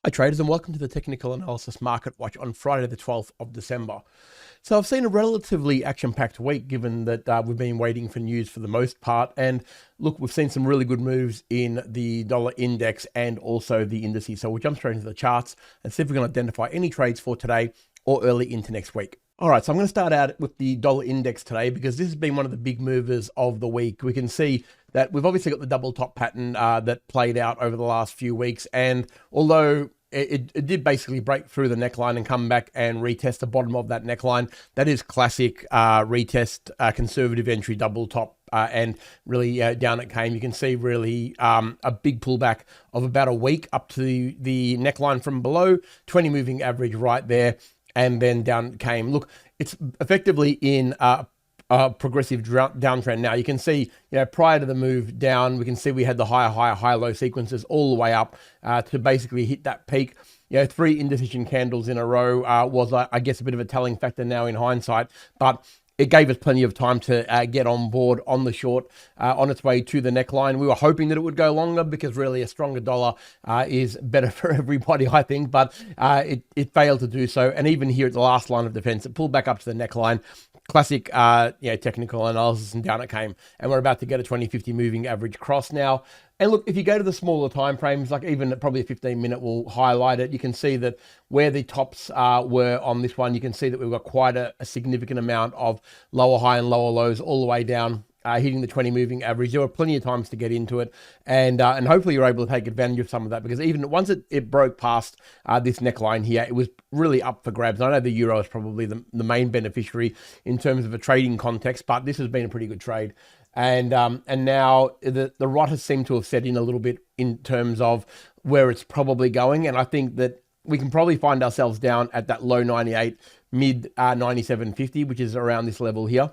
Hi traders and welcome to the Technical Analysis Market Watch on Friday the 12th of December. So I've seen a relatively action-packed week given that we've been waiting for news for the most part, and look, we've seen some really good moves in the dollar index and also the indices. So we'll jump straight into the charts and see if we can identify any trades for today or early into next week. All right, so I'm going to start out with the dollar index today because this has been one of the big movers of the week. We can see that we've obviously got the double top pattern that played out over the last few weeks. And although it did basically break through the neckline and come back and retest the bottom of that neckline, that is classic retest, conservative entry, double top, and really down it came. You can see really a big pullback of about a week up to the neckline from below, 20 moving average right there. And then down it came. Look, it's effectively in a progressive downtrend now. You can see, prior to the move down, we can see we had the higher low sequences all the way up to basically hit that peak. 3 indecision candles in a row was, I guess, a bit of a telling factor now in hindsight, but it gave us plenty of time to get on board on the short on its way to the neckline. We were hoping that it would go longer because really a stronger dollar is better for everybody, I think, but it failed to do so. And even here at the last line of defense, it pulled back up to the neckline. Classic technical analysis, and down it came. And we're about to get a 20-50 moving average cross now. And look, if you go to the smaller time frames, like even probably a 15-minute will highlight it, you can see that where the tops were on this one, you can see that we've got quite a significant amount of lower high and lower lows all the way down, hitting the 20 moving average. There were plenty of times to get into it, and hopefully you're able to take advantage of some of that, because even once it broke past this neckline here, it was really up for grabs. I know the euro is probably the main beneficiary in terms of a trading context, but this has been a pretty good trade. And now the rot has seemed to have set in a little bit in terms of where it's probably going. And I think that we can probably find ourselves down at that low 98, mid 97.50, which is around this level here.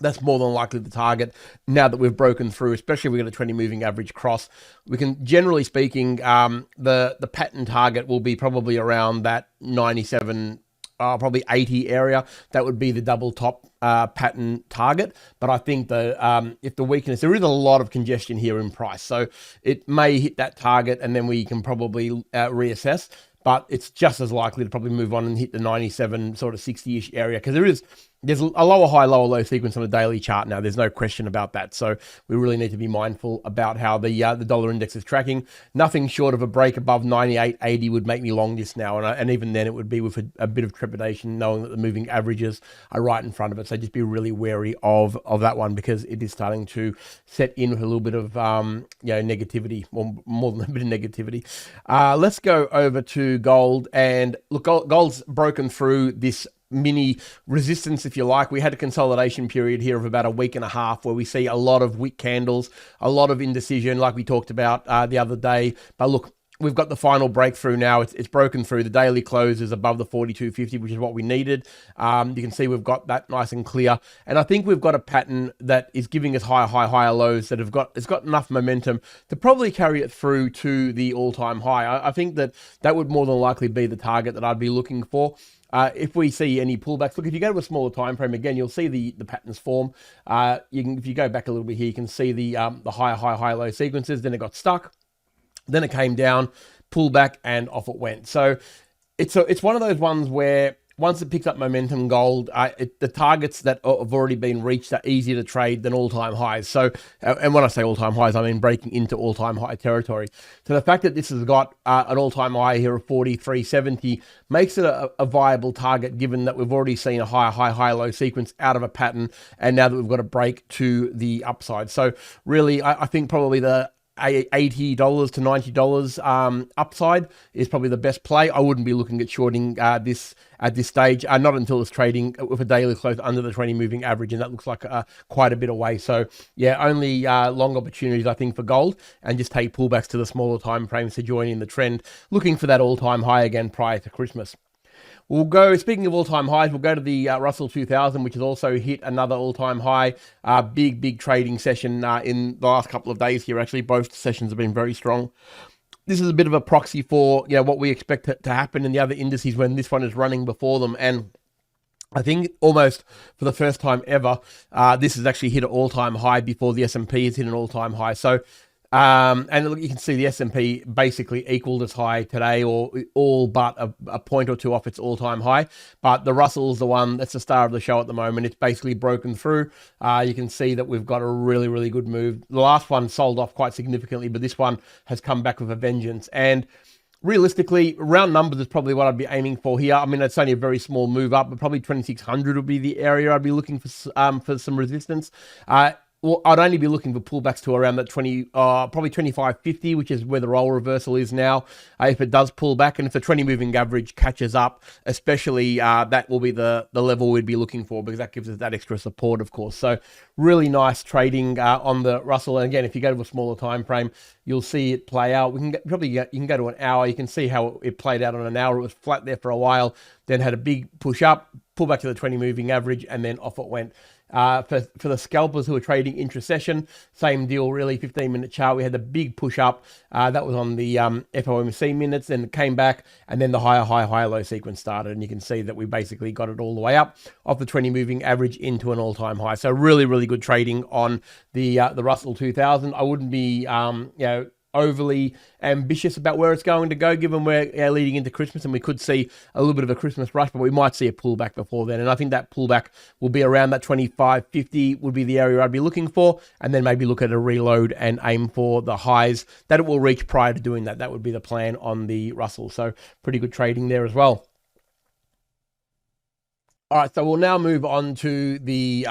That's more than likely the target now that we've broken through, especially if we get a 20 moving average cross. We can, generally speaking, the pattern target will be probably around that 97, probably 80 area. That would be the double top pattern target. But I think that if the weakness, there is a lot of congestion here in price, so it may hit that target and then we can probably reassess. But it's just as likely to probably move on and hit the 97, sort of 60-ish area, because there's a lower high, lower low sequence on a daily chart now. There's no question about that. So we really need to be mindful about how the dollar index is tracking. Nothing short of a break above 98.80 would make me long this now, and even then it would be with a bit of trepidation, knowing that the moving averages are right in front of it. So just be really wary of that one, because it is starting to set in with a little bit of negativity, or more than a bit of negativity. Let's go over to gold, and look, gold's broken through this mini resistance, if you like. We had a consolidation period here of about a week and a half where we see a lot of wick candles, a lot of indecision, like we talked about the other day. But look, we've got the final breakthrough now. It's broken through. The daily close is above the 42.50, which is what we needed. You can see we've got that nice and clear. And I think we've got a pattern that is giving us higher lows that it's got enough momentum to probably carry it through to the all-time high. I think that would more than likely be the target that I'd be looking for. If we see any pullbacks, look, if you go to a smaller time frame, again, you'll see the patterns form. If you go back a little bit here, you can see the high low sequences. Then it got stuck. Then it came down, pulled back, and off it went. So it's one of those ones where once it picks up momentum, gold, the targets that have already been reached are easier to trade than all-time highs. So, and when I say all-time highs, I mean breaking into all-time high territory. So the fact that this has got an all-time high here of 43.70 makes it a viable target, given that we've already seen a high low sequence out of a pattern, and now that we've got a break to the upside. So really, I think probably the $80 to $90 upside is probably the best play. I wouldn't be looking at shorting this at this stage, not until it's trading with a daily close under the 20 moving average, and that looks like quite a bit away. So yeah, only long opportunities, I think, for gold, and just take pullbacks to the smaller time frames to join in the trend, looking for that all-time high again prior to Christmas. We'll go, speaking of all-time highs, we'll go to the Russell 2000, which has also hit another all-time high. Big trading session in the last couple of days here. Actually, both sessions have been very strong. This is a bit of a proxy for what we expect to happen in the other indices when this one is running before them. And I think almost for the first time ever, this has actually hit an all-time high before the S&P has hit an all-time high. So And look, you can see the S&P basically equaled its high today, or all but a point or two off its all-time high. But the Russell's the one that's the star of the show at the moment. It's basically broken through. You can see that we've got a really, really good move. The last one sold off quite significantly, but this one has come back with a vengeance. And realistically, round numbers is probably what I'd be aiming for here. I mean, it's only a very small move up, but probably 2600 would be the area I'd be looking for some resistance. Well, I'd only be looking for pullbacks to around that probably 2550, which is where the role reversal is now. If it does pull back, and if the 20 moving average catches up, especially that will be the level we'd be looking for, because that gives us that extra support, of course. So really nice trading on the Russell. And again, if you go to a smaller time frame, you'll see it play out. You can go to an hour. You can see how it played out on an hour. It was flat there for a while, then had a big push up, pull back to the 20 moving average, and then off it went. For the scalpers who are trading intra-session, same deal really, 15-minute chart. We had the big push up. That was on the FOMC minutes, then it came back, and then the higher low sequence started. And you can see that we basically got it all the way up off the 20 moving average into an all-time high. So really, really good trading on the Russell 2000. I wouldn't be, overly ambitious about where it's going to go, given we're leading into Christmas, and we could see a little bit of a Christmas rush, but we might see a pullback before then. And I think that pullback will be around that 2550 would be the area I'd be looking for, and then maybe look at a reload and aim for the highs that it will reach prior to doing that. That would be the plan on the Russell. So pretty good trading there as well. All right, so we'll now move on to the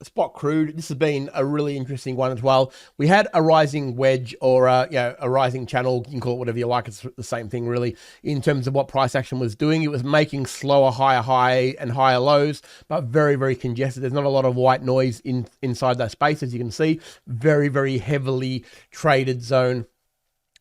spot crude. This has been a really interesting one as well. We had a rising wedge, or a rising channel. You can call it whatever you like. It's the same thing really in terms of what price action was doing. It was making slower higher high and higher lows, but very, very congested. There's not a lot of white noise inside that space, as you can see. Very, very heavily traded zone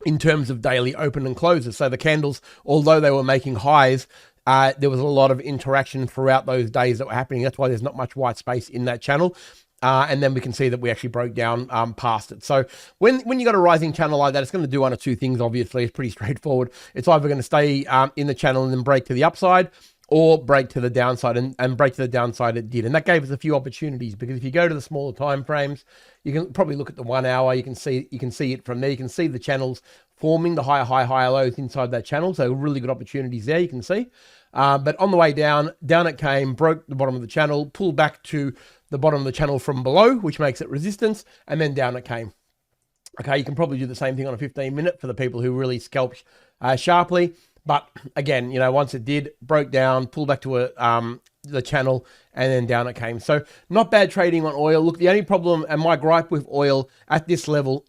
in terms of daily open and closes. So the candles, although they were making highs, there was a lot of interaction throughout those days that were happening. That's why there's not much white space in that channel. And then we can see that we actually broke down past it. So when you got a rising channel like that, it's going to do one of two things, obviously. It's pretty straightforward. It's either going to stay in the channel and then break to the upside, or break to the downside, and break to the downside it did. And that gave us a few opportunities, because if you go to the smaller time frames, you can probably look at the 1 hour. You can see it from there. You can see the channels forming, the higher lows inside that channel. So really good opportunities there, you can see. But on the way down it came, broke the bottom of the channel, pulled back to the bottom of the channel from below, which makes it resistance, and then down it came. Okay, you can probably do the same thing on a 15-minute for the people who really scalp sharply. But again, once it did, broke down, pulled back to the channel, and then down it came. So not bad trading on oil. Look, the only problem and my gripe with oil at this level,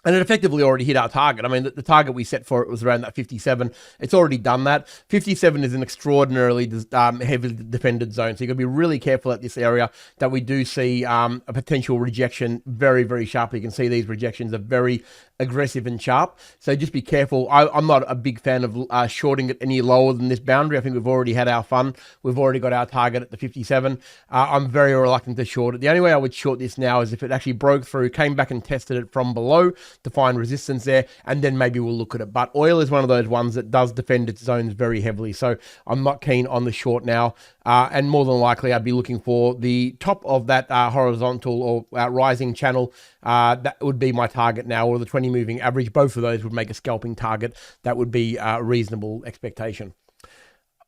and it effectively already hit our target. I mean, the target we set for it was around that 57. It's already done that. 57 is an extraordinarily heavily defended zone. So you've got to be really careful at this area that we do see a potential rejection very, very sharply. You can see these rejections are very aggressive and sharp. So just be careful. I'm not a big fan of shorting it any lower than this boundary. I think we've already had our fun. We've already got our target at the 57. I'm very reluctant to short it. The only way I would short this now is if it actually broke through, came back and tested it from below to find resistance there, and then maybe we'll look at it. But oil is one of those ones that does defend its zones very heavily. So I'm not keen on the short now. And more than likely, I'd be looking for the top of that horizontal or rising channel. That would be my target now, or the 20 moving average. Both of those would make a scalping target. That would be a reasonable expectation.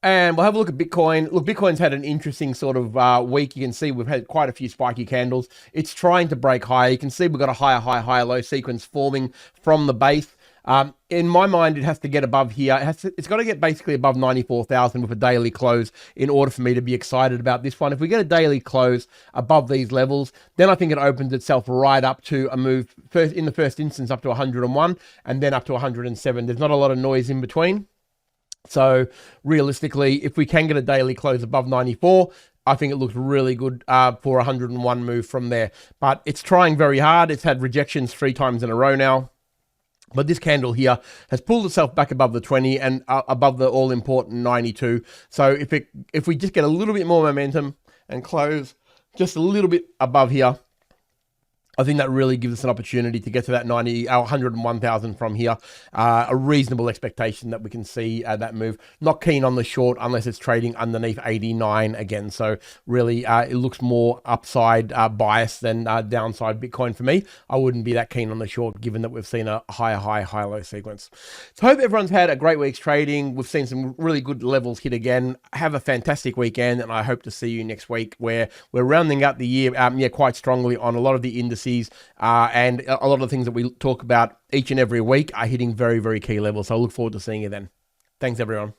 And we'll have a look at Bitcoin. Look, Bitcoin's had an interesting sort of week. You can see we've had quite a few spiky candles. It's trying to break higher. You can see we've got a higher low sequence forming from the base. In my mind, it has to get above here. It's got to get basically above 94,000 with a daily close in order for me to be excited about this one. If we get a daily close above these levels, then I think it opens itself right up to a move, in the first instance up to 101 and then up to 107. There's not a lot of noise in between. So realistically, if we can get a daily close above 94, I think it looks really good for a 101 move from there. But it's trying very hard. It's had rejections 3 times in a row now. But this candle here has pulled itself back above the 20 and above the all-important 92. So if we just get a little bit more momentum and close just a little bit above here, I think that really gives us an opportunity to get to that 101,000 from here. A reasonable expectation that we can see that move. Not keen on the short unless it's trading underneath 89 again. So really, it looks more upside bias than downside Bitcoin for me. I wouldn't be that keen on the short given that we've seen a higher high, higher low sequence. So I hope everyone's had a great week's trading. We've seen some really good levels hit again. Have a fantastic weekend, and I hope to see you next week where we're rounding out the year quite strongly on a lot of the indices. And a lot of the things that we talk about each and every week are hitting very, very key levels. So I look forward to seeing you then. Thanks, everyone.